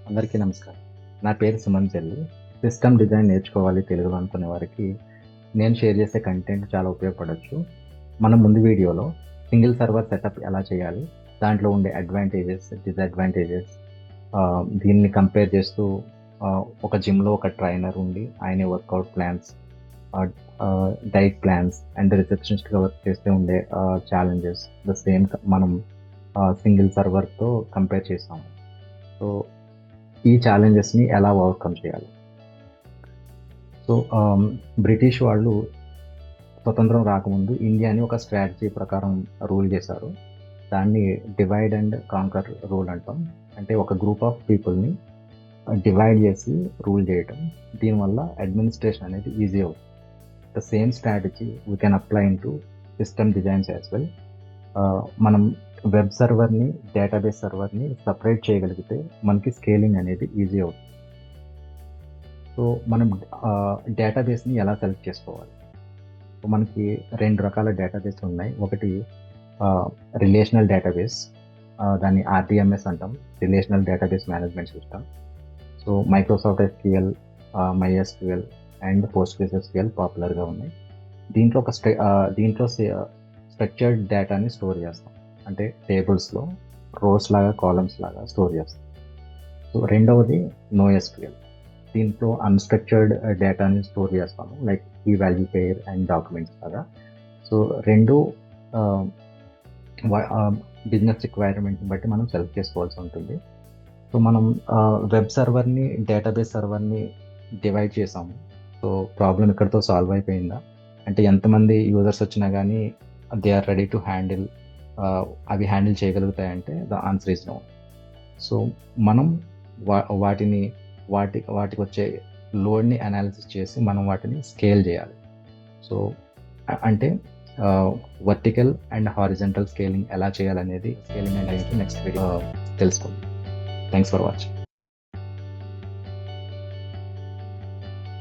అందరికీ నమస్కారం. నా పేరు సుమన్ చెల్లి. సిస్టమ్ డిజైన్ నేర్చుకోవాలి తెలుగులో అనుకునే వారికి నేను షేర్ చేసే కంటెంట్ చాలా ఉపయోగపడొచ్చు. మన ముందు వీడియోలో సింగిల్ సర్వర్ సెటప్ ఎలా చేయాలి, దాంట్లో ఉండే అడ్వాంటేజెస్, డిసడ్వాంటేజెస్ దీన్ని కంపేర్ చేస్తూ ఒక జిమ్‌లో ఒక ట్రైనర్ ఉండి ఆయనే workout plans, diet plans and రిసెప్షనిస్ట్‌గా వర్క్ చేస్తే ఉండే ఛాలెంజెస్ ద సేమ్ మనం సింగిల్ సర్వర్‌తో కంపేర్ చేసాము. సో ఈ ఛాలెంజెస్‌ని ఎలా ఓవర్‌కమ్ చేయాలి? సో, బ్రిటిష్ వాళ్ళు స్వతంత్రం రాకముందు ఇండియాని ఒక స్ట్రాటజీ ప్రకారం రూల్ చేశారు. దాన్ని డివైడ్ అండ్ కాంకర్ రూల్ అంటాం. అంటే ఒక గ్రూప్ ఆఫ్ పీపుల్‌ని డివైడ్ చేసి రూల్ చేయటం. దీనివల్ల అడ్మినిస్ట్రేషన్ అనేది ఈజీ అవుతుంది. The same strategy we can apply into system designs as well. మనం వెబ్ సర్వర్‌ని, డేటాబేస్ సర్వర్‌ని సెపరేట్ చేయగలిగితే మనకి స్కేలింగ్ అనేది ఈజీ అవుతుంది. సో, మనం డేటాబేస్‌ని ఎలా సెలెక్ట్ చేసుకోవాలి? సో, మనకి 2 రకాల డేటాబేస్‌లు ఉన్నాయి. ఒకటి రిలేషనల్ డేటాబేస్, దాన్ని ఆర్‌డిఎంఎస్ అంటాం. Relational database management system. So, Microsoft SQL, MySQL and PostgreSQL పాపులర్‌గా ఉన్నాయి. దీంట్లో స్ట్రక్చర్డ్ డేటాని స్టోర్ చేస్తాం. అంటే టేబుల్స్‌లో రోస్ లాగా, కాలమ్స్ లాగా స్టోర్ చేస్తాం. సో, రెండవది నోఎస్‌క్యూఎల్. దీంట్లో అన్‌స్ట్రక్చర్డ్ డేటాని స్టోర్ చేస్తాము. Like key value pair and documents లాగా. సో, 2 బిజినెస్ రిక్వైర్మెంట్‌ని బట్టి మనం సెలెక్ట్ చేసుకోవాల్సి ఉంటుంది. సో, మనం వెబ్ సర్వర్‌ని, డేటాబేస్ సర్వర్‌ని డివైడ్ చేసాము. సో, ప్రాబ్లమ్ ఇక్కడితో సాల్వ్ అయిపోయిందా? అంటే ఎంతమంది యూజర్స్ వచ్చినా కానీ they are ready to handle, అవి హ్యాండిల్ చేయగలుగుతాయంటే the answer is no. So, మనం వాటికి వచ్చే లోడ్‌ని అనాలిసిస్ చేసి మనం వాటిని స్కేల్ చేయాలి. సో, అంటే వర్టికల్ అండ్ హారిజాంటల్ స్కేలింగ్ ఎలా చేయాలనేది, స్కేలింగ్ అనేది నెక్స్ట్ వీడియో తెలుసుకుందాం. Thanks for watching.